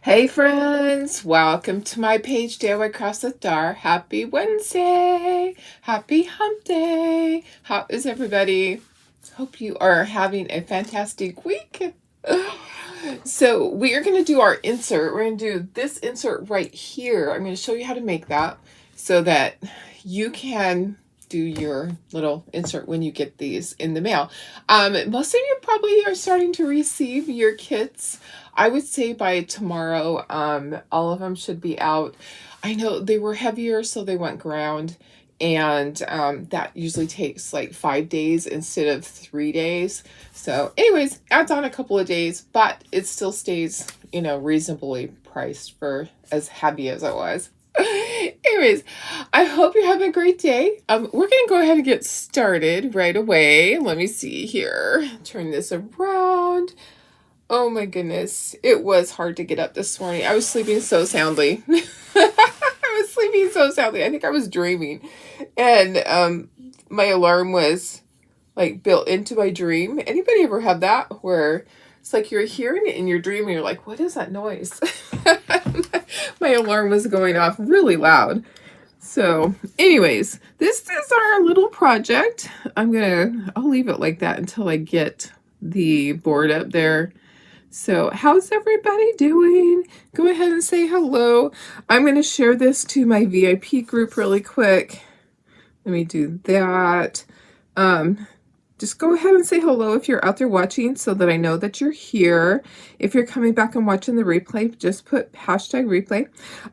Hey friends, welcome to my page Daily Cross the Star. Happy Wednesday, happy hump day. How is everybody? Hope you are having a fantastic week. So we are going to do our insert. We're going to do this insert right here. I'm going to show you how to make that so that you can do your little insert when you get these in the mail. Most of you probably are starting to receive your kits. I would say by tomorrow, all of them should be out. I know they were heavier, so they went ground, and that usually takes like 5 days instead of 3 days. So anyways, adds on a couple of days, but it still stays, reasonably priced for as heavy as it was. Anyways, I hope you're having a great day. We're going to go ahead and get started right away. Let me see here. Turn this around. Oh my goodness. It was hard to get up this morning. I was sleeping so soundly. I was sleeping so soundly. I think I was dreaming. And my alarm was like built into my dream. Anybody ever have that where it's like you're hearing it in your dream and you're like, what is that noise? My alarm was going off really loud. So anyways, this is our little project. I'll leave it like that until I get the board up there. So how's everybody doing? Go ahead and say hello. I'm going to share this to my VIP group really quick. Let me do that. Just go ahead and say hello if you're out there watching so that I know that you're here. If you're coming back and watching the replay, just put hashtag replay.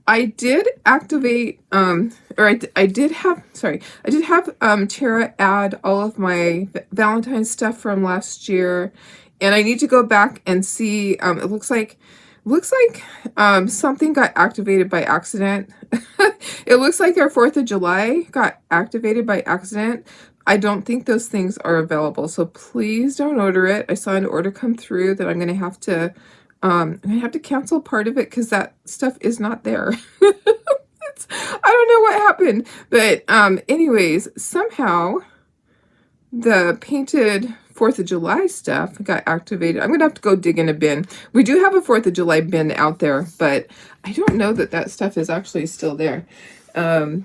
I did activate, I did have Tara add all of my Valentine's stuff from last year. And I need to go back and see, it looks like something got activated by accident. It looks like our 4th of July got activated by accident. I don't think those things are available, so please don't order it. I saw an order come through that I'm going to have to cancel part of it because that stuff is not there. I don't know what happened, but anyways, somehow the painted 4th of July stuff got activated. I'm going to have to go dig in a bin. We do have a 4th of July bin out there, but I don't know that that stuff is actually still there.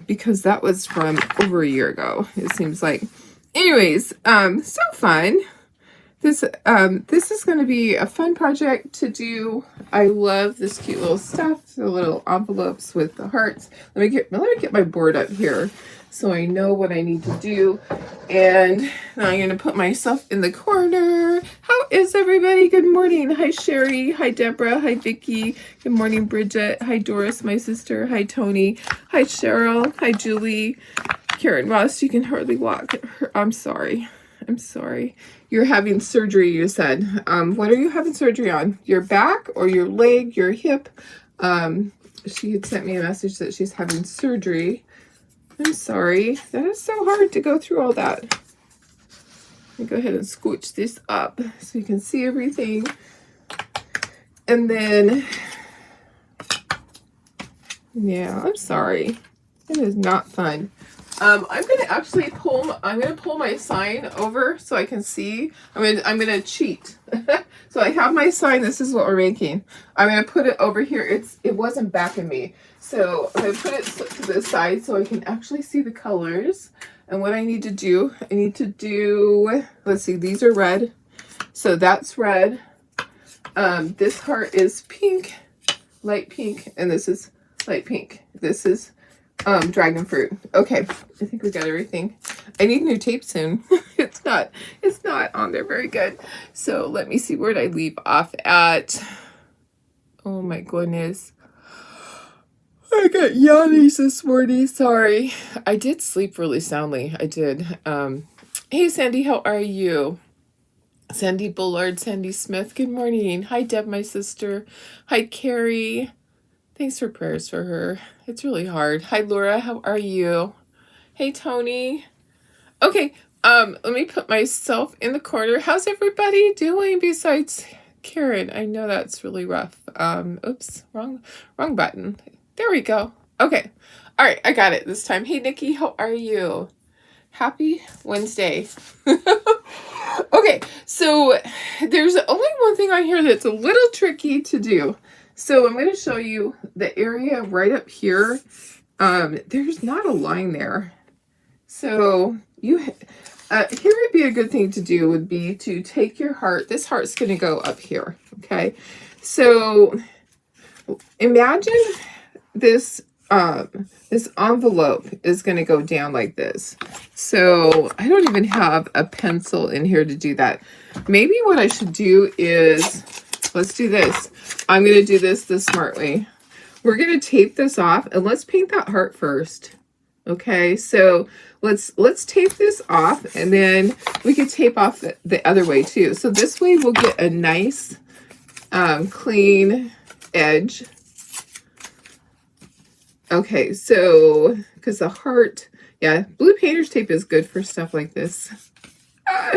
Because that was from over a year ago, it seems like. Anyways, so fun. This is going to be a fun project to do. I love this cute little stuff, the little envelopes with the hearts. Let me get my board up here so I know what I need to do. And now I'm going to put myself in the corner. How is everybody? Good morning. Hi, Sherry. Hi, Deborah. Hi, Vicki. Good morning, Bridget. Hi, Doris, my sister. Hi, Tony. Hi, Cheryl. Hi, Julie. Karen Ross, you can hardly walk. I'm sorry. You're having surgery, you said. What are you having surgery on? Your back or your leg, your hip? She had sent me a message that she's having surgery. I'm sorry. That is so hard to go through all that. Let me go ahead and scooch this up so you can see everything. And then, yeah, I'm sorry. It is not fun. I'm gonna pull my sign over so I can see. I'm gonna cheat. So I have my sign. This is what we're making. I'm gonna put it over here. It wasn't backing me, so I'm gonna put it to the side so I can actually see the colors. And what I need to do, let's see, these are red, so that's red. This heart is pink, light pink, and this is light pink. This is dragon fruit. Okay, I think we got everything. I need new tape soon. It's not on there very good. So let me see, where did I leave off at? Oh my goodness. I got yawnies this morning. Sorry. I did sleep really soundly. I did. Hey Sandy, how are you? Sandy Bullard, Sandy Smith, good morning. Hi Deb, my sister. Hi Carrie. Thanks for prayers for her. It's really hard. Hi, Laura. How are you? Hey, Tony. Okay, let me put myself in the corner. How's everybody doing besides Karen? I know that's really rough. Oops, wrong button. There we go. Okay. All right, I got it this time. Hey, Nikki. How are you? Happy Wednesday. Okay, so there's only one thing on here that's a little tricky to do. So I'm going to show you the area right up here. There's not a line there. So here would be a good thing to do would be to take your heart. This heart's going to go up here. Okay. So imagine this, this envelope is going to go down like this. So I don't even have a pencil in here to do that. Maybe what I should do is, let's do this. I'm going to do this the smart way. We're going to tape this off and let's paint that heart first. Okay, so let's tape this off and then we can tape off the other way too. So this way we'll get a nice clean edge. Okay, so because the heart, yeah, blue painter's tape is good for stuff like this. Yep,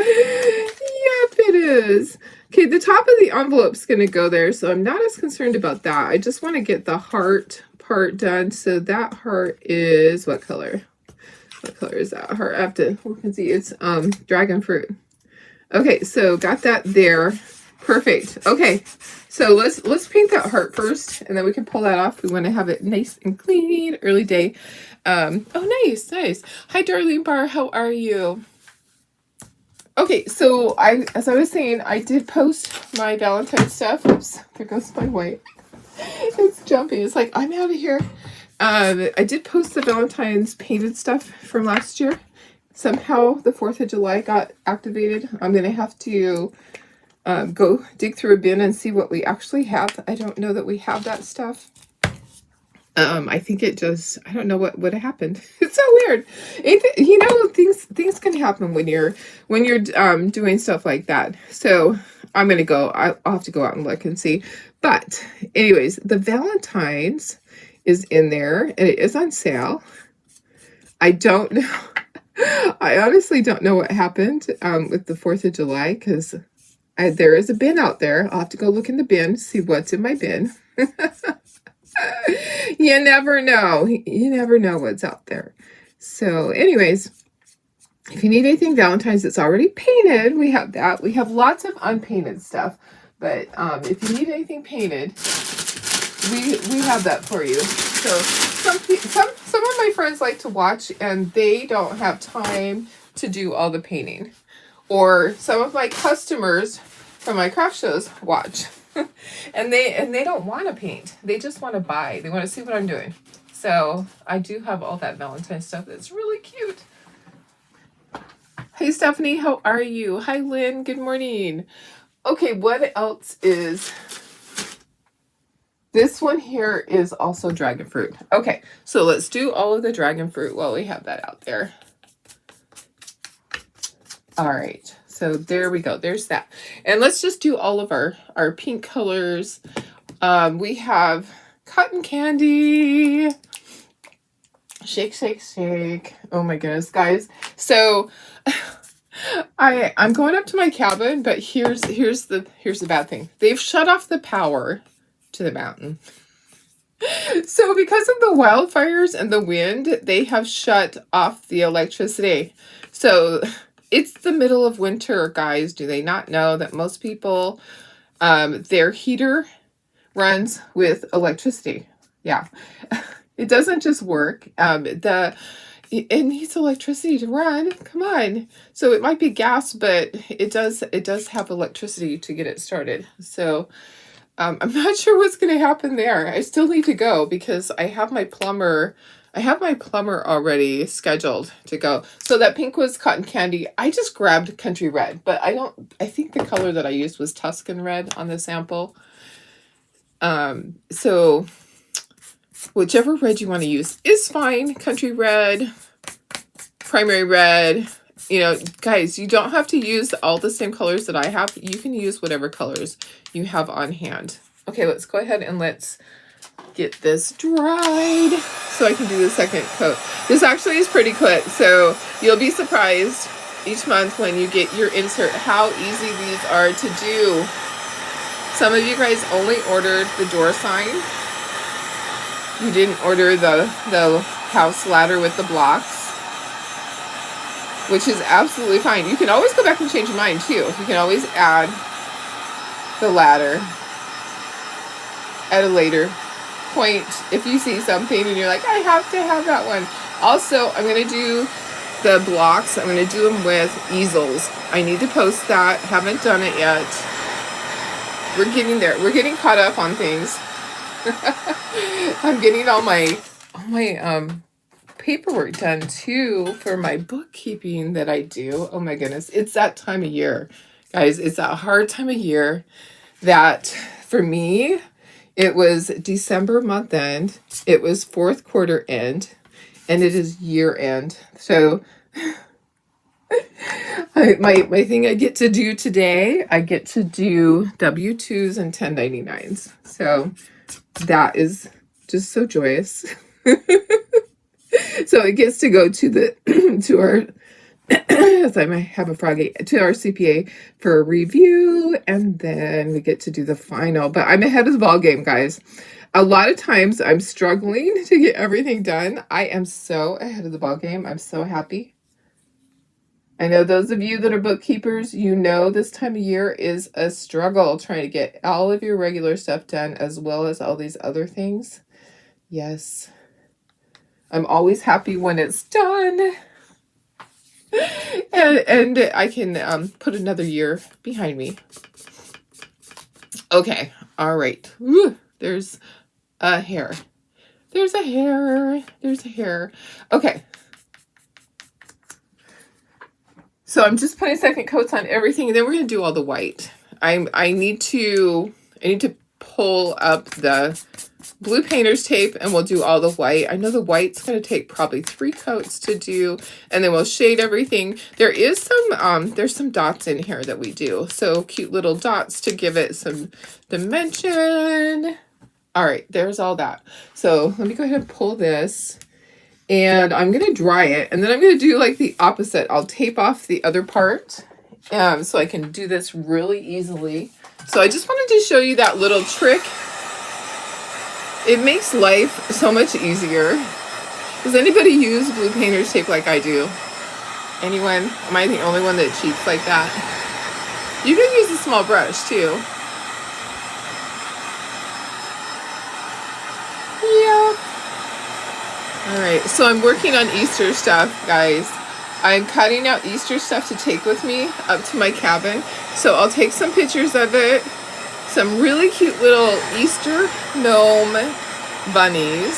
it is. Okay, the top of the envelope's going to go there, so I'm not as concerned about that. I just want to get the heart part done. So that heart is what color? What color is that heart? I have to look and see. It's dragon fruit. Okay, so got that there. Perfect. Okay, so let's paint that heart first, and then we can pull that off. We want to have it nice and clean. Early day. Oh, nice. Hi, Darlene Barr. How are you? Okay, so as I was saying, I did post my Valentine stuff. Oops, there goes my white. It's jumping. It's like, I'm out of here. I did post the Valentine's painted stuff from last year. Somehow the 4th of July got activated. I'm going to have to go dig through a bin and see what we actually have. I don't know that we have that stuff. I think it just, I don't know what happened. It's so weird. You know, things can happen when you're doing stuff like that. So I'm going to go, I'll have to go out and look and see. But anyways, the Valentine's is in there and it is on sale. I don't know. I honestly don't know what happened with the 4th of July because there is a bin out there. I'll have to go look in the bin, see what's in my bin. You never know. You never know what's out there. So anyways, if you need anything Valentine's that's already painted, we have that. We have lots of unpainted stuff. But if you need anything painted, we have that for you. So some of my friends like to watch and they don't have time to do all the painting. Or some of my customers from my craft shows watch. and they don't want to paint. They just want to buy. They want to see what I'm doing. So I do have all that Valentine stuff. That's really cute. Hey Stephanie, how are you? Hi Lynn, good morning. Okay, what else is this one here is also dragon fruit. Okay, so let's do all of the dragon fruit while we have that out there. All right. So there we go. There's that. And let's just do all of our pink colors. We have cotton candy. Shake, shake, shake. Oh my goodness, guys. So I'm going up to my cabin, but here's the bad thing. They've shut off the power to the mountain. So because of the wildfires and the wind, they have shut off the electricity. So it's the middle of winter, guys. Do they not know that most people, their heater runs with electricity? Yeah. It doesn't just work. It needs electricity to run. Come on. So it might be gas, but it does have electricity to get it started. So I'm not sure what's going to happen there. I still need to go because I have my plumber already scheduled to go. So that pink was cotton candy. I just grabbed country red, but I think the color that I used was Tuscan red on the sample. So whichever red you want to use is fine. Country red, primary red, you know, guys, you don't have to use all the same colors that I have. You can use whatever colors you have on hand. Okay, let's go ahead and let's get this dried so I can do the second coat. This actually is pretty quick, so you'll be surprised each month when you get your insert how easy these are to do. Some of you guys only ordered the door sign. You didn't order the house ladder with the blocks, which is absolutely fine. You can always go back and change your mind too. You can always add the ladder. at a later point if you see something and you're like, I have to have that one. Also, I'm going to do the blocks. I'm going to do them with easels. I need to post that. Haven't done it yet. We're getting there. We're getting caught up on things. I'm getting all my paperwork done too for my bookkeeping that I do. Oh my goodness. It's that time of year, guys. It's that hard time of year that for me, it was December month end, it was fourth quarter end, and it is year end. So my thing I get to do today, I get to do W-2s and 1099s. So that is just so joyous. So it gets to go to the to our as I might have a froggy, to our CPA for a review, and then we get to do the final. But I'm ahead of the ball game, guys. A lot of times I'm struggling to get everything done. I am so ahead of the ball game. I'm so happy. I know those of you that are bookkeepers, you know this time of year is a struggle trying to get all of your regular stuff done as well as all these other things. Yes. I'm always happy when it's done. And I can put another year behind me. Okay. All right. Woo, there's a hair. There's a hair. There's a hair. Okay. So I'm just putting second coats on everything, and then we're going to do all the white. I need to pull up the blue painter's tape, and we'll do all the white. I know the white's going to take probably 3 coats to do, and then we'll shade everything. There is some there's some dots in here that we do, so cute little dots to give it some dimension. All right, there's all that. So let me go ahead and pull this, and I'm going to dry it, and then I'm going to do like the opposite. I'll tape off the other part so I can do this really easily. So I just wanted to show you that little trick. It makes life so much easier. Does anybody use blue painter's tape like I do? Anyone? Am I the only one that cheats like that? You can use a small brush too. Yeah. All right, so I'm working on Easter stuff, guys. I'm cutting out Easter stuff to take with me up to my cabin. So I'll take some pictures of it. Some really cute little Easter gnome bunnies.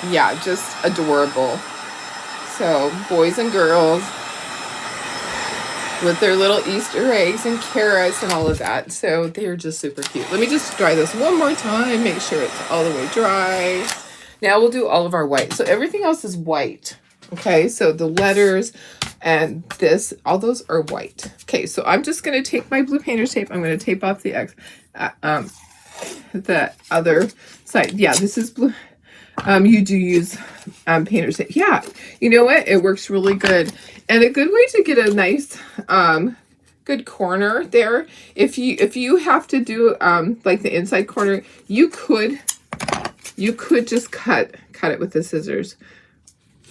Yeah, just adorable. So boys and girls with their little Easter eggs and carrots and all of that. So they're just super cute. Let me just dry this one more time. Make sure it's all the way dry. Now we'll do all of our white. So everything else is white. Okay, so the letters and this, all those are white. Okay, so I'm just going to take my blue painter's tape. I'm going to tape off the other side. Yeah, this is blue. You do use painter's tape. Yeah, you know what? It works really good. And a good way to get a nice good corner there. If you have to do like the inside corner, you could just cut it with the scissors.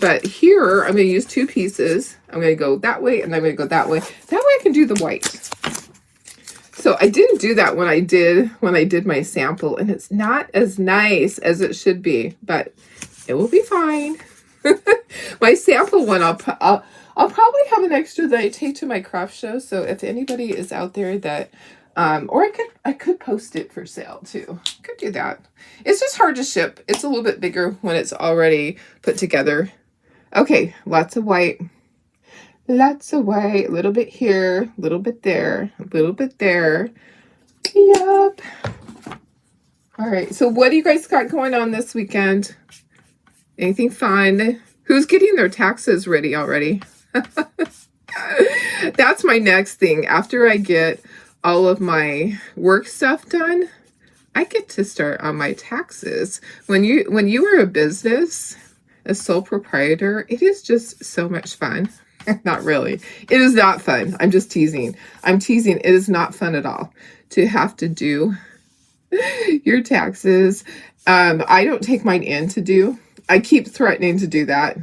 But here, I'm going to use 2 pieces. I'm going to go that way, and I'm going to go that way. That way I can do the white. So I didn't do that when I did my sample, and it's not as nice as it should be, but it will be fine. My sample one, I'll probably have an extra that I take to my craft show. So if anybody is out there that, or I could post it for sale too. Could do that. It's just hard to ship. It's a little bit bigger when it's already put together. Okay, lots of white. Lots of white. A little bit here, a little bit there, a little bit there. Yup. All right, so what do you guys got going on this weekend? Anything fun? Who's getting their taxes ready already? That's my next thing. After I get all of my work stuff done, I get to start on my taxes. When you are a business, a sole proprietor, it is just so much fun. Not really. It is not fun. I'm just teasing. I'm teasing. It is not fun at all to have to do your taxes. I don't take mine in to do. I keep threatening to do that.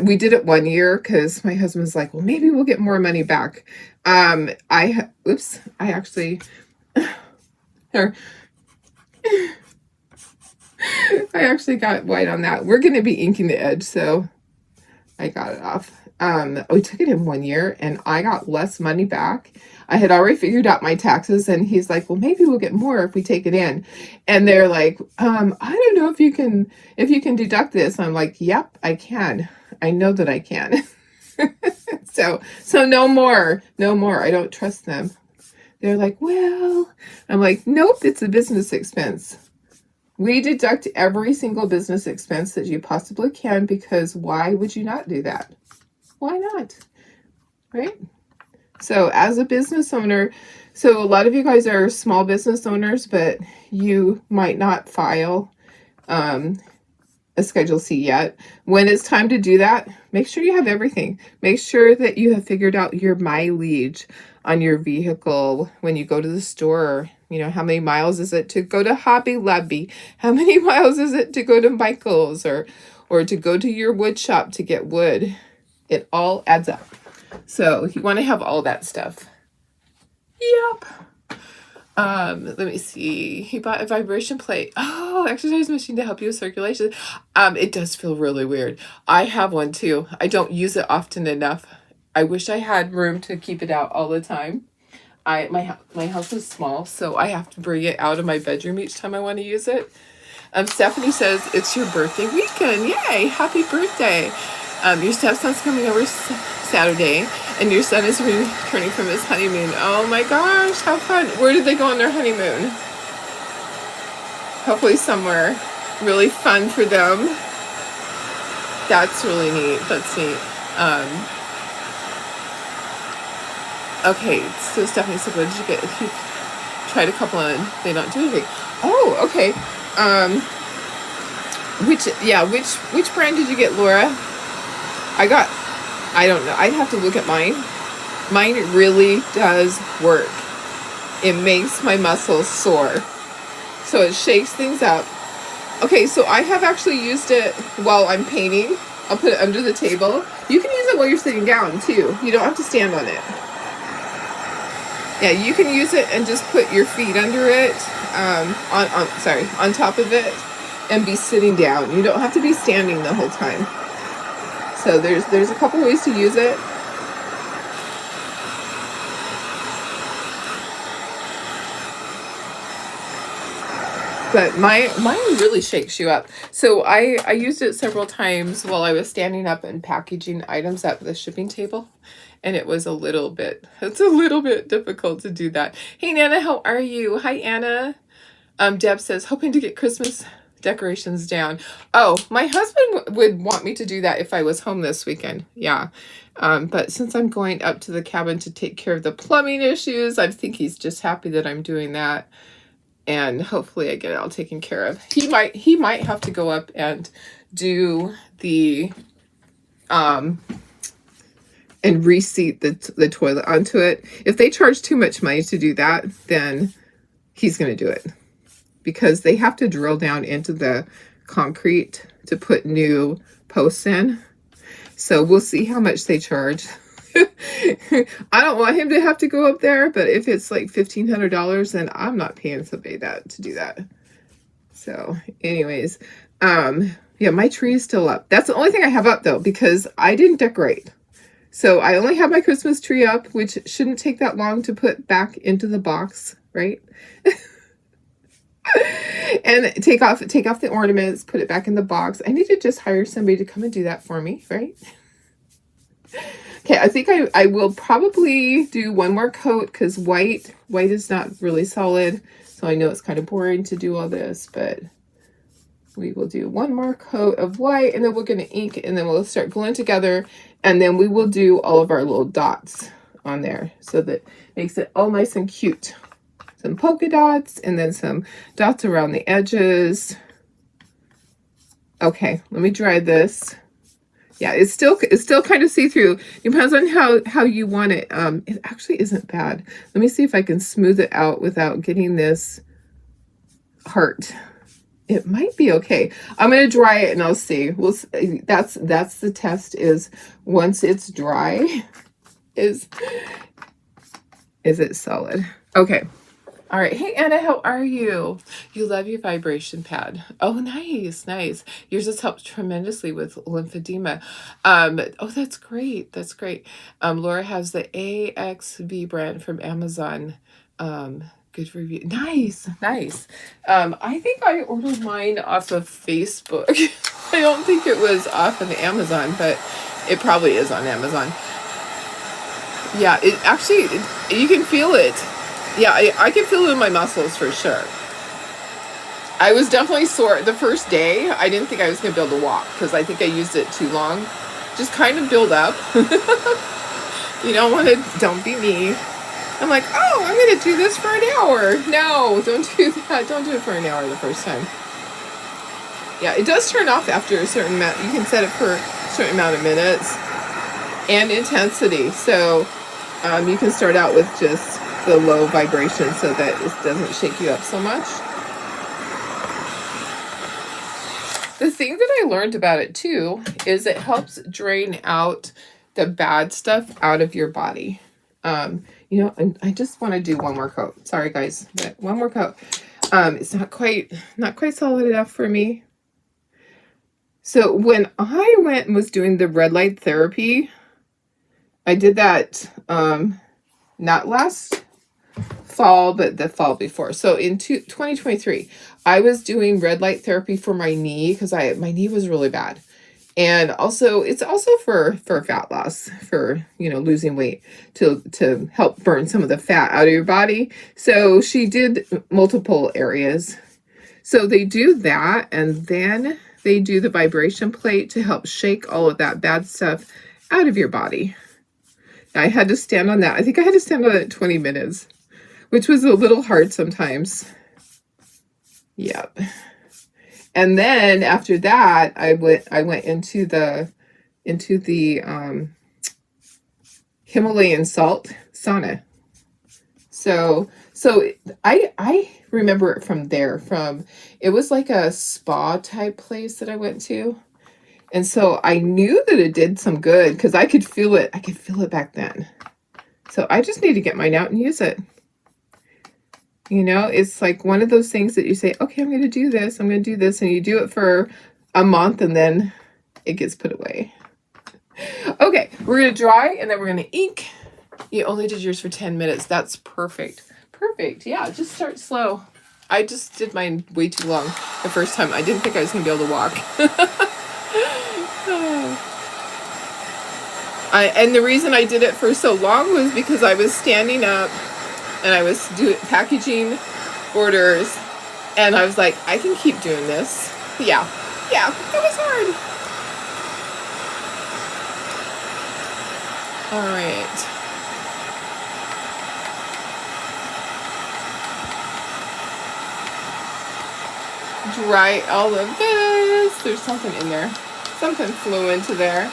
We did it one year because my husband's like, well, maybe we'll get more money back. I actually, I actually got white on that. We're going to be inking the edge, so I got it off. We took it in 1 year and I got less money back. I had already figured out my taxes, and he's like, well, maybe we'll get more if we take it in. And they're like, I don't know if you can deduct this. I'm like, yep, I can. I know that I can. So no more. I don't trust them. They're like, well, I'm like, nope, it's a business expense. We deduct every single business expense that you possibly can, because why would you not do that? Why not? Right? So as a business owner, so a lot of you guys are small business owners, but you might not file a Schedule C yet. When it's time to do that, make sure you have everything. Make sure that you have figured out your mileage on your vehicle when you go to the store. You know, how many miles is it to go to Hobby Lobby? How many miles is it to go to Michael's or to go to your wood shop to get wood? It all adds up. So you want to have all that stuff. Yep. Let me see. He bought a vibration plate. Oh, exercise machine to help you with circulation. It does feel really weird. I have one too. I don't use it often enough. I wish I had room to keep it out all the time. My house is small, so I have to bring it out of my bedroom each time I want to use it. Stephanie says it's your birthday weekend. Yay! Happy birthday! Your stepson's coming over Saturday, and your son is returning from his honeymoon. Oh my gosh, how fun! Where did they go on their honeymoon? Hopefully somewhere really fun for them. That's really neat. That's neat. Okay, so Stephanie said, what did you get? He tried a couple and they don't do anything. Oh, okay. Which brand did you get, Laura? I don't know. I'd have to look at mine. Mine really does work. It makes my muscles sore. So it shakes things up. Okay, so I have actually used it while I'm painting. I'll put it under the table. You can use it while you're sitting down too. You don't have to stand on it. Yeah, you can use it and just put your feet under it, on top of it, and be sitting down. You don't have to be standing the whole time. So there's a couple ways to use it. But mine really shakes you up. So I used it several times while I was standing up and packaging items at the shipping table. And it's a little bit difficult to do that. Hey, Nana, how are you? Hi, Anna. Deb says, hoping to get Christmas decorations down. Oh, my husband would want me to do that if I was home this weekend. Yeah. But since I'm going up to the cabin to take care of the plumbing issues, I think he's just happy that I'm doing that. And hopefully I get it all taken care of. He might have to go up and do the, and reseat the toilet onto it. If they charge too much money to do that, then he's going to do it. Because they have to drill down into the concrete to put new posts in. So we'll see how much they charge. I don't want him to have to go up there, but if it's like $1,500, then I'm not paying somebody that to do that. So anyways, yeah, my tree is still up. That's the only thing I have up though, because I didn't decorate. So I only have my Christmas tree up, which shouldn't take that long to put back into the box, right? And take off the ornaments, put it back in the box. I need to just hire somebody to come and do that for me, right? Okay, I think I will probably do one more coat because white is not really solid. So I know it's kind of boring to do all this, but we will do one more coat of white, and then we're going to ink, and then we'll start gluing together, and then we will do all of our little dots on there so that makes it all nice and cute. Some polka dots, and then some dots around the edges. Okay, let me dry this. Yeah, it's still kind of see-through. Depends on how you want it. It actually isn't bad. Let me see if I can smooth it out without getting this heart. It might be okay. I'm going to dry it and I'll see. We'll see. That's the test, is once it's dry, is it solid? Okay. All right. Hey, Anna, how are you? You love your vibration pad. Oh, nice, nice. Yours has helped tremendously with lymphedema. Oh, that's great. That's great. Laura has the AXV brand from Amazon. Good review. Nice, nice. I think I ordered mine off of Facebook. I don't think it was off of Amazon, but it probably is on Amazon. Yeah, it actually, you can feel it. Yeah, I can feel it in my muscles for sure. I was definitely sore the first day. I didn't think I was going to be able to walk because I think I used it too long. Just kind of build up. You don't want to, don't be me. I'm like, oh, I'm going to do this for an hour. No, don't do that. Don't do it for an hour the first time. Yeah, it does turn off after a certain amount. You can set it for a certain amount of minutes and intensity. So you can start out with just the low vibration so that it doesn't shake you up so much. The thing that I learned about it too is it helps drain out the bad stuff out of your body. You know, I just want to do one more coat. Sorry guys, but one more coat. It's not quite solid enough for me. So when I went and was doing the red light therapy, I did that not last fall, but the fall before. So in 2023, I was doing red light therapy for my knee because my knee was really bad. And also it's also for fat loss, for, you know, losing weight to help burn some of the fat out of your body. So she did multiple areas. So they do that, and then they do the vibration plate to help shake all of that bad stuff out of your body. I had to stand on that. I think I had to stand on it 20 minutes, which was a little hard sometimes. Yep. And then after that, I went into the Himalayan salt sauna. So I remember it from there. It was like a spa type place that I went to. And so I knew that it did some good because I could feel it. I could feel it back then. So I just need to get mine out and use it. You know, it's like one of those things that you say, okay, I'm going to do this. I'm going to do this. And you do it for a month and then it gets put away. Okay, we're going to dry and then we're going to ink. You only did yours for 10 minutes. That's perfect. Perfect. Yeah, just start slow. I just did mine way too long the first time. I didn't think I was going to be able to walk. And the reason I did it for so long was because I was standing up and I was packaging orders, and I was like, I can keep doing this. Yeah, it was hard. All right. Dry all of this. There's something in there. Something flew into there.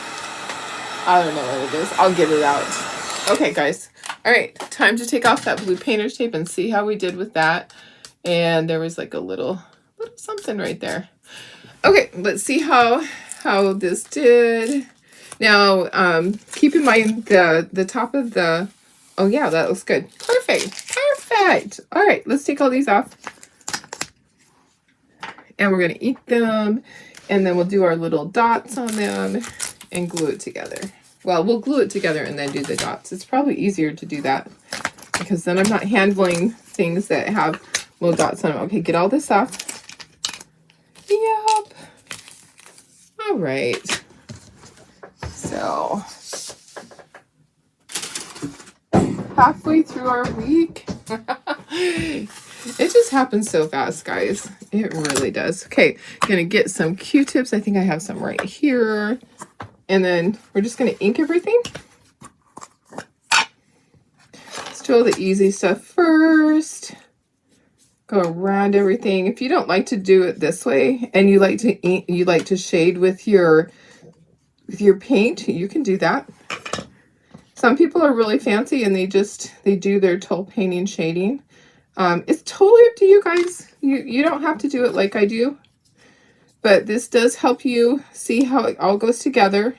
I don't know what it is. I'll get it out. Okay, guys. All right, time to take off that blue painter's tape and see how we did with that. And there was like a little something right there. Okay, let's see how this did. Now, keep in mind the top of the, oh yeah, that looks good. Perfect. All right, let's take all these off. And we're going to ink them, and then we'll do our little dots on them and glue it together. Well, we'll glue it together and then do the dots. It's probably easier to do that because then I'm not handling things that have little dots on them. Okay, get all this off. Yep. All right. So, halfway through our week. It just happens so fast, guys. It really does. Okay, gonna get some Q-tips. I think I have some right here. And then we're just going to ink everything. Let's do all the easy stuff first. Go around everything. If you don't like to do it this way and you like to ink, you like to shade with your paint, you can do that. Some people are really fancy and they do their total painting shading. It's totally up to you guys. You don't have to do it like I do. But this does help you see how it all goes together.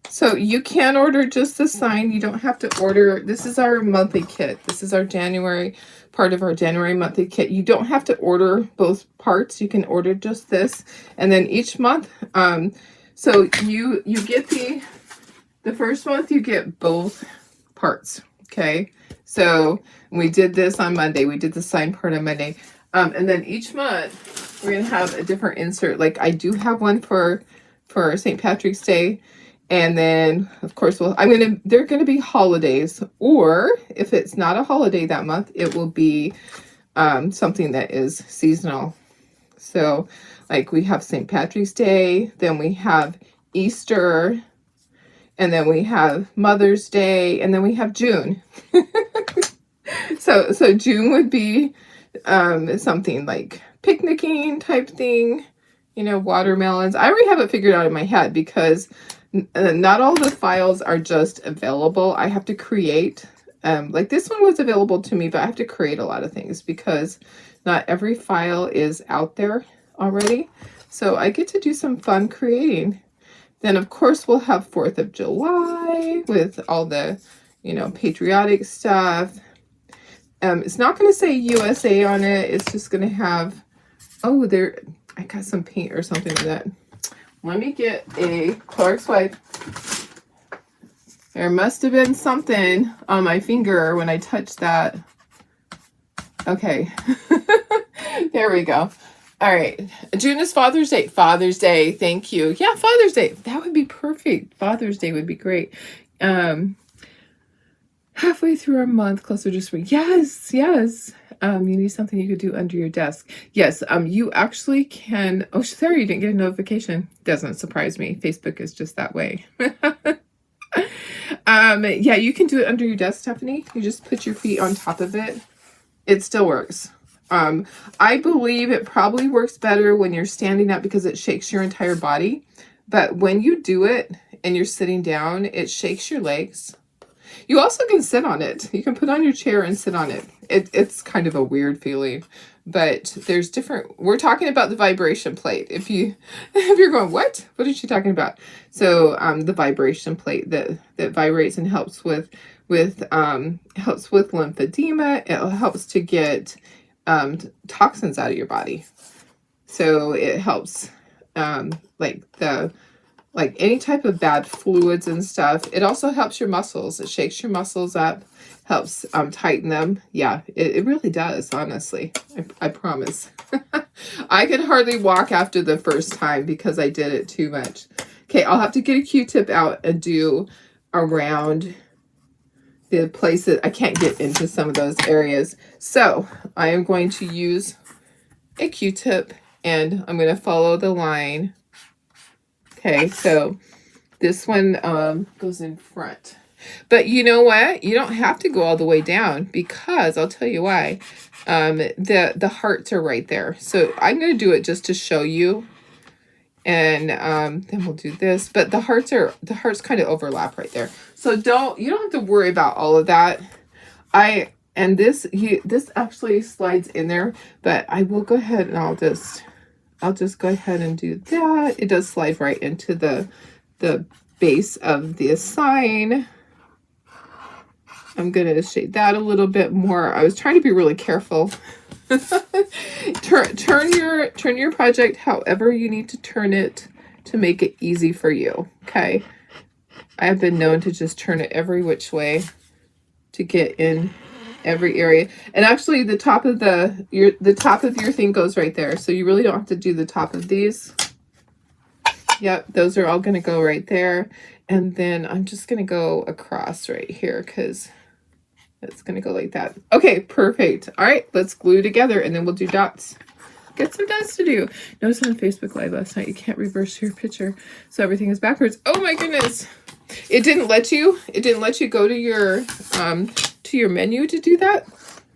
So you can order just the sign. You don't have to order. This is our monthly kit. This is our January, part of our January monthly kit. You don't have to order both parts. You can order just this. And then each month, so you get the first month you get both parts. Okay. So we did this on Monday. We did the sign part on Monday. And then each month we're going to have a different insert. Like I do have one for St. Patrick's Day. And then, of course, they're going to be holidays, or if it's not a holiday that month, it will be something that is seasonal. So, like we have St. Patrick's Day, then we have Easter, and then we have Mother's Day, and then we have June. So June would be something like picnicking type thing, you know, watermelons. I already have it figured out in my head because not all the files are just available. I have to create, like this one was available to me, but I have to create a lot of things because not every file is out there already. So I get to do some fun creating. Then of course we'll have 4th of July with all the, you know, patriotic stuff. It's not going to say USA on it. It's just going to have, oh, I got some paint or something like that. Let me get a Clorox wipe. There must have been something on my finger when I touched that. Okay. There we go. All right. June is Father's Day. Father's Day. Thank you. Yeah, Father's Day. That would be perfect. Father's Day would be great. Halfway through our month, closer to spring. Yes, yes. You need something you could do under your desk. Yes, you actually can. Oh, sorry, you didn't get a notification. Doesn't surprise me. Facebook is just that way. Yeah, you can do it under your desk, Stephanie. You just put your feet on top of it. It still works. I believe it probably works better when you're standing up because it shakes your entire body. But when you do it and you're sitting down, it shakes your legs. You also can sit on it. You can put on your chair and sit on it. It's kind of a weird feeling, but there's different. We're talking about the vibration plate. If you're going, what is she talking about? So the vibration plate that vibrates and helps with lymphedema. It helps to get toxins out of your body. So it helps like any type of bad fluids and stuff. It also helps your muscles. It shakes your muscles up, helps tighten them. Yeah, it really does, honestly. I promise. I could hardly walk after the first time because I did it too much. Okay, I'll have to get a Q-tip out and do around the places. I can't get into some of those areas. So I am going to use a Q-tip and I'm going to follow the line. Okay, so this one goes in front. But you know what? You don't have to go all the way down because I'll tell you why. The hearts are right there. So I'm going to do it just to show you. And then we'll do this. But the hearts kind of overlap right there. So you don't have to worry about all of that. This actually slides in there, but I will go ahead and I'll just go ahead and do that. It does slide right into the base of the sign. I'm going to shade that a little bit more. I was trying to be really careful. Turn your project however you need to turn it to make it easy for you. Okay. I have been known to just turn it every which way to get in every area. And actually the top of your thing goes right there. So you really don't have to do the top of these. Yep, those are all going to go right there. And then I'm just going to go across right here because it's going to go like that. Okay, perfect. All right, let's glue together and then we'll do dots. Get some dots to do. Notice on Facebook Live last night, you can't reverse your picture. So everything is backwards. Oh my goodness. It didn't let you go to your menu to do that.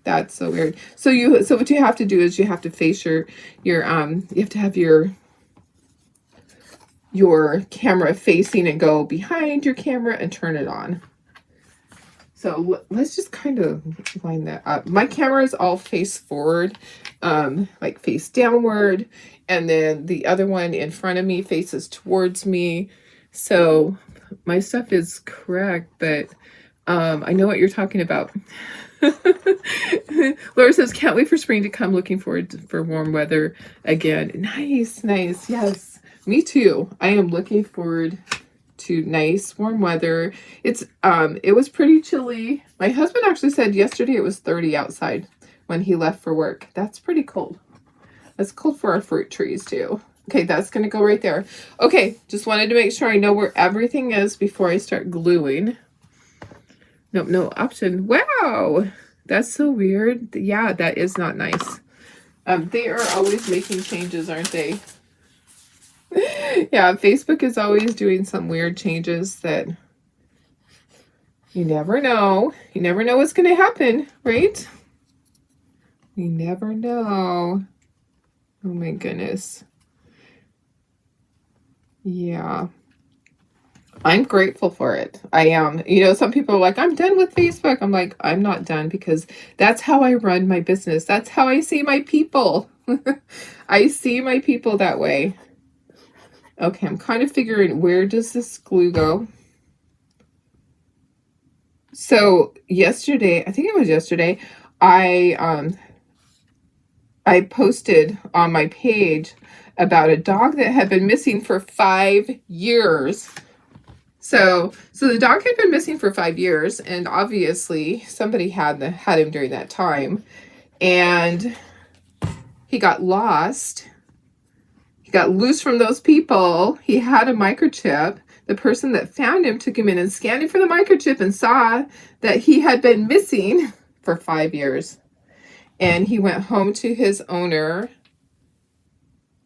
That's so weird. So what you have to do is you have to face you have to have your camera facing and go behind your camera and turn it on. So let's just kind of line that up. My camera is all face forward, like face downward. And then the other one in front of me faces towards me. So my stuff is correct, but I know what you're talking about. Laura says, can't wait for spring to come. Looking forward for warm weather again. Nice, nice. Yes, me too. I am looking forward to nice warm weather. It was pretty chilly. My husband actually said yesterday it was 30 outside when he left for work. That's pretty cold. That's cold for our fruit trees too. Okay, that's going to go right there. Okay, just wanted to make sure I know where everything is before I start gluing. Nope, no option. Wow, that's so weird. Yeah, that is not nice. They are always making changes, aren't they? Yeah, Facebook is always doing some weird changes that you never know. You never know what's going to happen, right? You never know. Oh my goodness. Yeah. I'm grateful for it. I am. You know, some people are like, I'm done with Facebook. I'm like, I'm not done because that's how I run my business. That's how I see my people. I see my people that way. Okay, I'm kind of figuring, where does this glue go? So yesterday, I think it was yesterday, I posted on my page about a dog that had been missing for 5 years. So the dog had been missing for 5 years, and obviously somebody had him during that time, and he got lost. He got loose from those people. He had a microchip. The person that found him took him in and scanned him for the microchip and saw that he had been missing for 5 years. And he went home to his owner.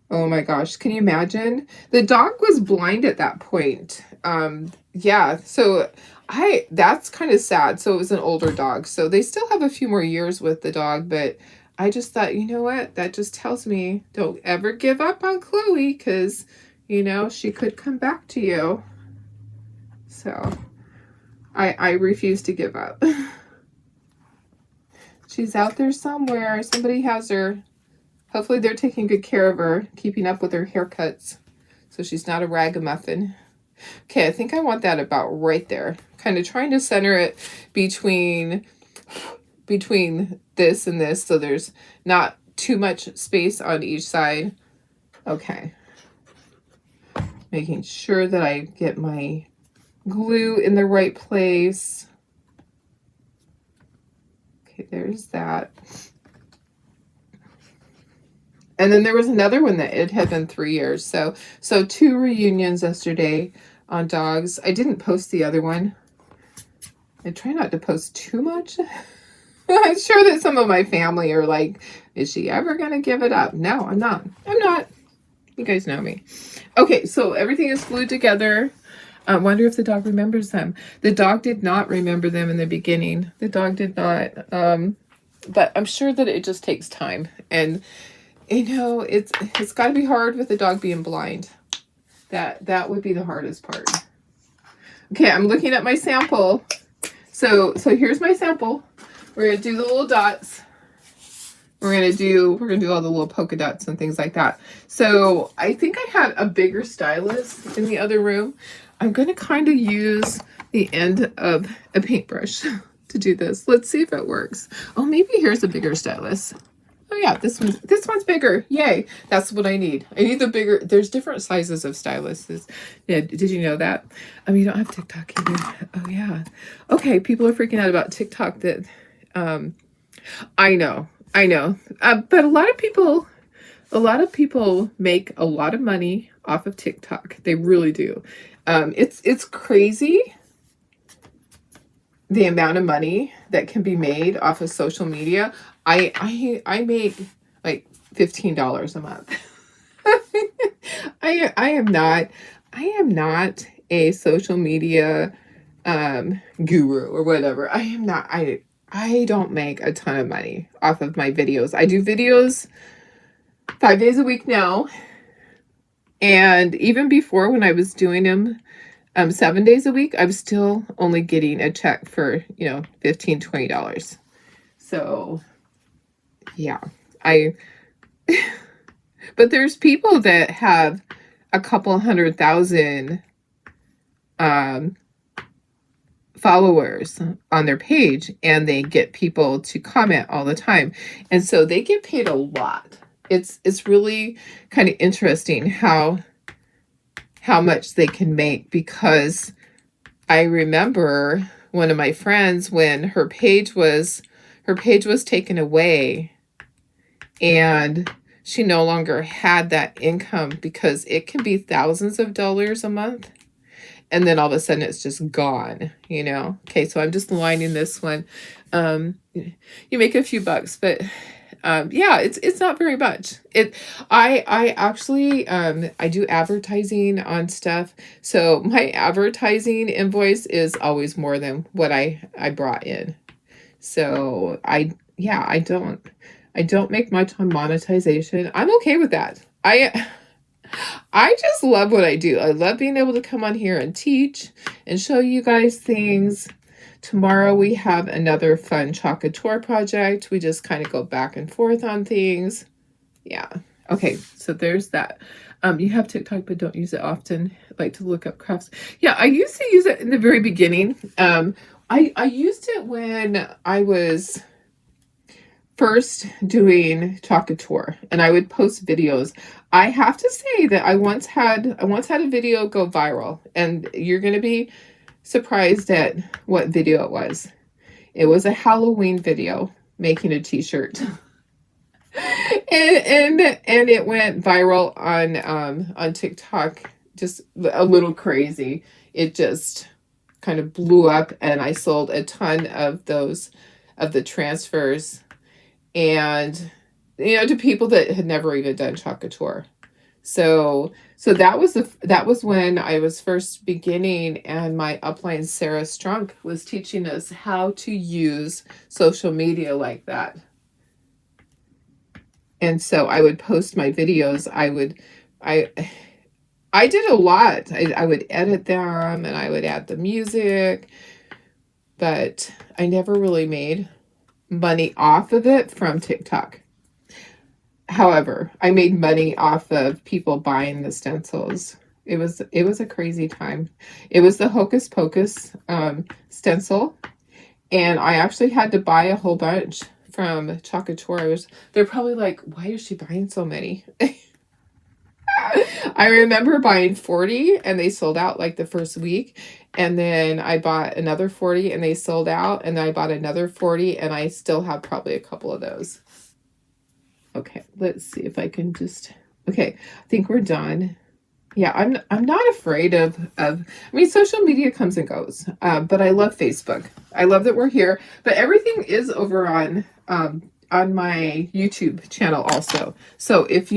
Oh my gosh, can you imagine? The dog was blind at that point. Yeah, so that's kind of sad. So it was an older dog. So they still have a few more years with the dog, but I just thought, you know what? That just tells me don't ever give up on Chloe, because, you know, she could come back to you. So I refuse to give up. She's out there somewhere. Somebody has her. Hopefully they're taking good care of her, keeping up with her haircuts, so she's not a ragamuffin. Okay, I think I want that about right there. Kind of trying to center it between this and this, so there's not too much space on each side. Okay. Making sure that I get my glue in the right place. Okay, there's that. And then there was another one that it had been 3 years. So 2 reunions yesterday on dogs. I didn't post the other one. I try not to post too much. I'm sure that some of my family are like, is she ever going to give it up? No, I'm not. I'm not. You guys know me. Okay, so everything is glued together. I wonder if the dog remembers them. The dog did not remember them in the beginning. The dog did not. But I'm sure that it just takes time. And you know, it's got to be hard with the dog being blind. That would be the hardest part. Okay, I'm looking at my sample. So here's my sample. We're gonna do the little dots. We're gonna do all the little polka dots and things like that. So I think I had a bigger stylus in the other room. I'm gonna kind of use the end of a paintbrush to do this. Let's see if it works. Oh, maybe here's a bigger stylus. Oh yeah, this one's bigger. Yay. That's what I need. I need the bigger. There's different sizes of styluses. Yeah, did you know that? You don't have TikTok either. Oh yeah. Okay, people are freaking out about TikTok that I know. But a lot of people make a lot of money off of TikTok. They really do. It's crazy the amount of money that can be made off of social media. I make like $15 a month. I am not a social media guru or whatever. I am not. I don't make a ton of money off of my videos. I do videos 5 days a week now. And even before, when I was doing them 7 days a week, I was still only getting a check for, you know, $15, $20. So yeah, but there's people that have a couple 100,000 followers on their page, and they get people to comment all the time, and so they get paid a lot. It's really kind of interesting how much they can make, because I remember one of my friends, when her page was taken away, and she no longer had that income, because it can be thousands of dollars a month, and then all of a sudden it's just gone, you know. Okay, so I'm just lining this one. You make a few bucks, but yeah, it's not very much. I actually I do advertising on stuff, so my advertising invoice is always more than what I brought in. So I don't make much on monetization. I'm okay with that. I just love what I do. I love being able to come on here and teach and show you guys things. Tomorrow we have another fun Chalk Tour project. We just kind of go back and forth on things. Yeah. Okay, so there's that. You have TikTok, but don't use it often. I like to look up crafts. Yeah, I used to use it in the very beginning. I used it when I was first doing Chalk Tour, and I would post videos. I have to say that I once had a video go viral, and you're going to be surprised at what video it was. It was a Halloween video making a t-shirt. and it went viral on TikTok, just a little crazy. It just kind of blew up, and I sold a ton of the transfers, and to people that had never even done Chalk Tour. So that was when I was first beginning, and my upline Sarah Strunk was teaching us how to use social media like that. And so I would post my videos. I did a lot. I would edit them, and I would add the music, but I never really made money off of it from TikTok. However, I made money off of people buying the stencils. It was a crazy time. It was the Hocus Pocus stencil, and I actually had to buy a whole bunch from Chalk Tour. They're probably like, why is she buying so many? I remember buying 40, and they sold out like the first week. And then I bought another 40, and they sold out. And then I bought another 40, and I still have probably a couple of those. Okay, let's see if I can just... Okay, I think we're done. Yeah, I'm not afraid of I mean, social media comes and goes, but I love Facebook. I love that we're here, but everything is over on my YouTube channel also. So if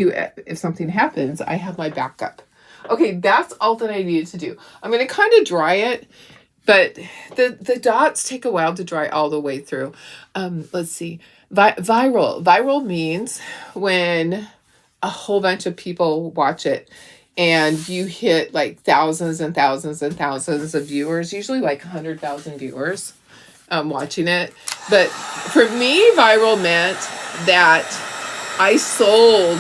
something happens, I have my backup. Okay, that's all that I needed to do. I'm going to kind of dry it, but the dots take a while to dry all the way through. Let's see. Viral. Viral means when a whole bunch of people watch it, and you hit like thousands and thousands and thousands of viewers, usually like 100,000 viewers watching it. But for me, viral meant that I sold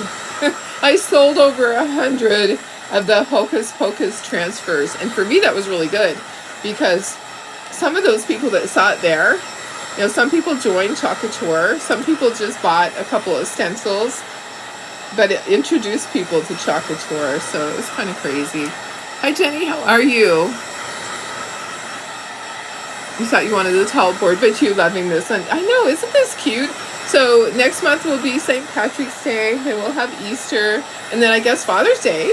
over 100 of the Hocus Pocus transfers. And for me, that was really good, because some of those people that saw it there, some people joined Chalk Tour, some people just bought a couple of stencils, but it introduced people to Chalk Tour, so it was kind of crazy. Hi, Jenny, how are you? You thought you wanted to teleport, but you're loving this one. I know, isn't this cute? So next month will be St. Patrick's Day, and we'll have Easter, and then I guess Father's Day.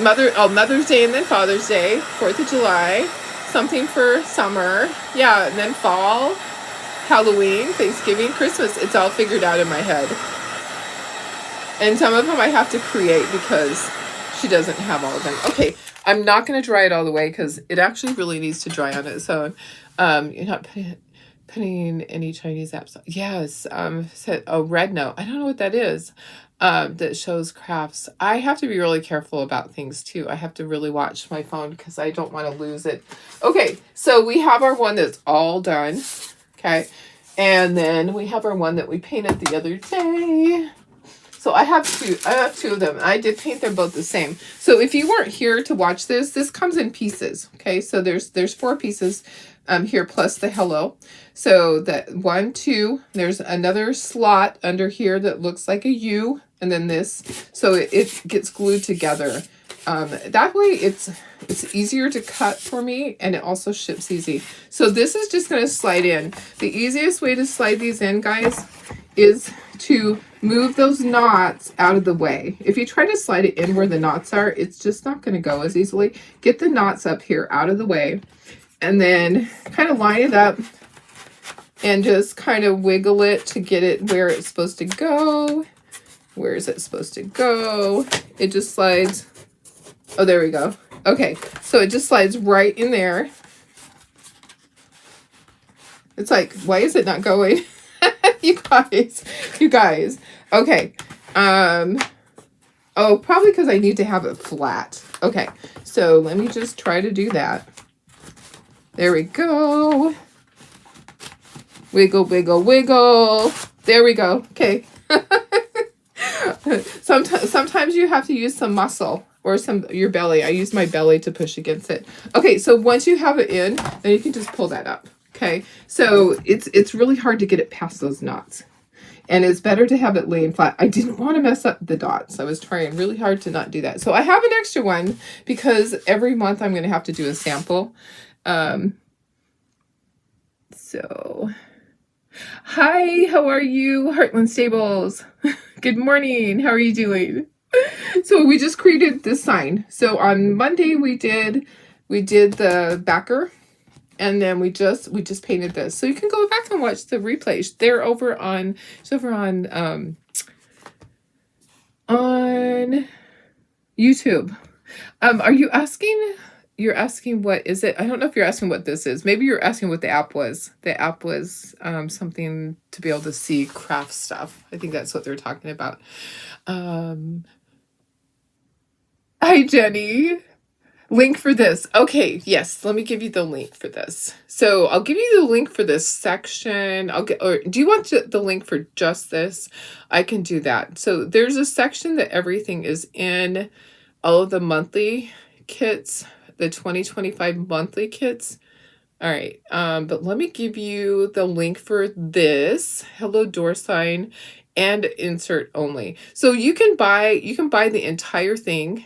Mother's Day, and then Father's Day, 4th of July, something for summer. Yeah, and then fall, Halloween, Thanksgiving, Christmas. It's all figured out in my head. And some of them I have to create because she doesn't have all of them. Okay, I'm not going to dry it all the way because it actually really needs to dry on its own. You're not putting any Chinese apps. Yes, said Red Note. I don't know what that is. That shows crafts. I have to be really careful about things too. I have to really watch my phone because I don't want to lose it. Okay, so we have our one that's all done. Okay, and then we have our one that we painted the other day. So I have two of them. I did paint them both the same. So if you weren't here to watch this comes in pieces. Okay, so there's 4 pieces here plus the hello. So that 1, 2, there's another slot under here that looks like a U, and then this. So it gets glued together. That way it's easier to cut for me, and it also ships easy. So this is just going to slide in. The easiest way to slide these in, guys, is to move those knots out of the way. If you try to slide it in where the knots are, it's just not going to go as easily. Get the knots up here out of the way, and then kind of line it up and just kind of wiggle it to get it where it's supposed to go. Where is it supposed to go? It just slides. Oh, there we go. Okay, so it just slides right in there. It's like, why is it not going? You guys. Okay. Oh, probably because I need to have it flat. Okay, so let me just try to do that. There we go. Wiggle, wiggle, wiggle. There we go. Okay. Sometimes you have to use some muscle or your belly. I use my belly to push against it. Okay, so once you have it in, then you can just pull that up. Okay, so it's really hard to get it past those knots. And it's better to have it laying flat. I didn't want to mess up the dots. I was trying really hard to not do that. So I have an extra one because every month I'm going to have to do a sample. So, hi, how are you, Heartland Stables? Good morning. How are you doing? So we just created this sign. So on Monday we did the backer, and then we just painted this. So you can go back and watch the replays. They're over on YouTube. Are you asking? You're asking what is it? I don't know if you're asking what this is. Maybe you're asking what the app was. The app was something to be able to see craft stuff. I think that's what they're talking about. Hi, Jenny. Link for this. Okay, yes, let me give you the link for this. So I'll give you the link for this section. Or do you want the link for just this? I can do that. So there's a section that everything is in, all of the monthly kits, the 2025 monthly kits. All right, but let me give you the link for this Hello Door sign and insert only. So you can buy the entire thing,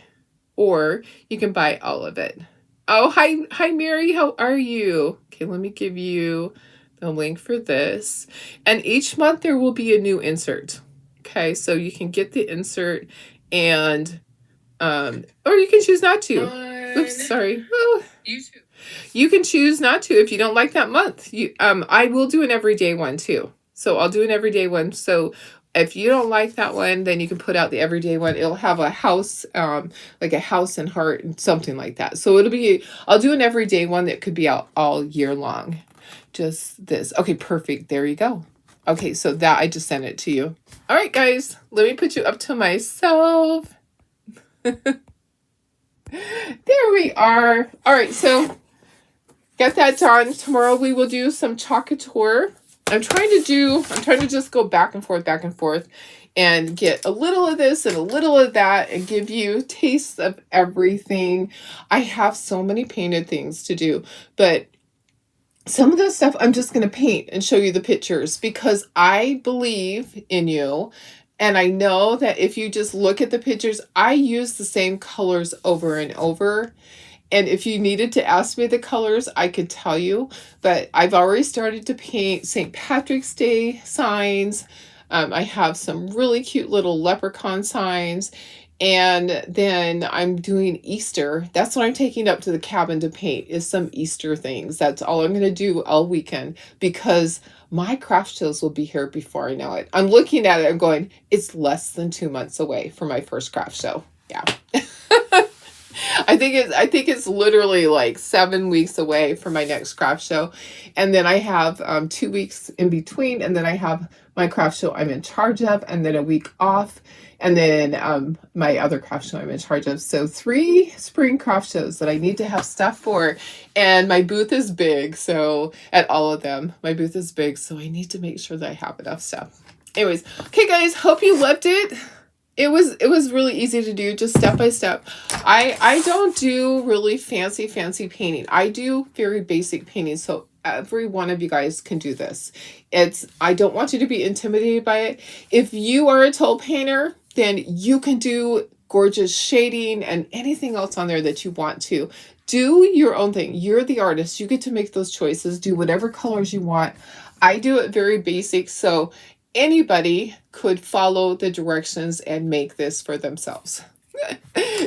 or you can buy all of it. Oh, hi Mary, how are you? Okay, let me give you the link for this. And each month there will be a new insert. Okay, so you can get the insert, and or you can choose not to. Oops, sorry. Oh, YouTube. You can choose not to if you don't like that month. I will do an everyday one too. So I'll do an everyday one. So if you don't like that one, then you can put out the everyday one. It'll have a house, like a house and heart and something like that. So I'll do an everyday one that could be out all year long. Just this. Okay, perfect. There you go. Okay, so that I just sent it to you. All right, guys, let me put you up to myself. There we are. All right, so get that done. Tomorrow we will do some Chocateur. I'm trying to just go back and forth and get a little of this and a little of that and give you tastes of everything. I have so many painted things to do, but some of this stuff I'm just going to paint and show you the pictures because I believe in you. And I know that if you just look at the pictures, I use the same colors over and over. And if you needed to ask me the colors, I could tell you. But I've already started to paint St. Patrick's Day signs. I have some really cute little leprechaun signs. And then I'm doing Easter. That's what I'm taking up to the cabin to paint, is some Easter things. That's all I'm going to do all weekend because my craft shows will be here before I know it. I'm looking at it and going, it's less than 2 months away for my first craft show. Yeah. I think it's literally like 7 weeks away from my next craft show. And then I have 2 weeks in between. And then I have my craft show I'm in charge of, and then a week off. And then my other craft show I'm in charge of. So 3 spring craft shows that I need to have stuff for. And my booth is big. So at all of them, my booth is big. So I need to make sure that I have enough stuff. Anyways, okay guys, hope you loved it. it was really easy to do, just step by step. I don't do really fancy painting. I do very basic painting, so every one of you guys can do this. I don't want you to be intimidated by it. If you are a tool painter, then you can do gorgeous shading and anything else on there that you want to. Do your own thing. You're the artist. You get to make those choices. Do whatever colors you want. I do it very basic, so anybody could follow the directions and make this for themselves.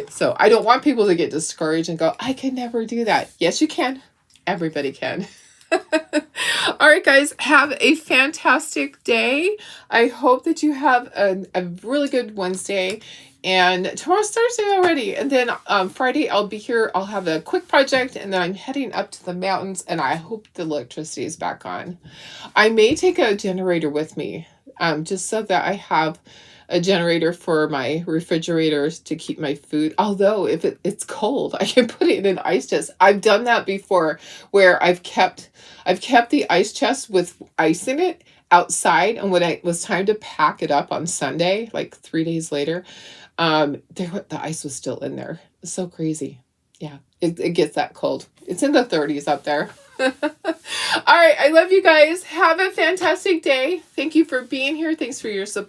So I don't want people to get discouraged and go, I can never do that. Yes, you can. Everybody can. All right, guys, have a fantastic day. I hope that you have a really good Wednesday. And tomorrow's Thursday already. And then Friday, I'll be here. I'll have a quick project. And then I'm heading up to the mountains. And I hope the electricity is back on. I may take a generator with me, just so that I have a generator for my refrigerators to keep my food. Although if it's cold, I can put it in an ice chest. I've done that before, where I've kept the ice chest with ice in it outside, and when it was time to pack it up on Sunday, like 3 days later, the ice was still in there. It's so crazy. Yeah, it gets that cold. It's in the 30s up there. All right, I love you guys. Have a fantastic day. Thank you for being here. Thanks for your support.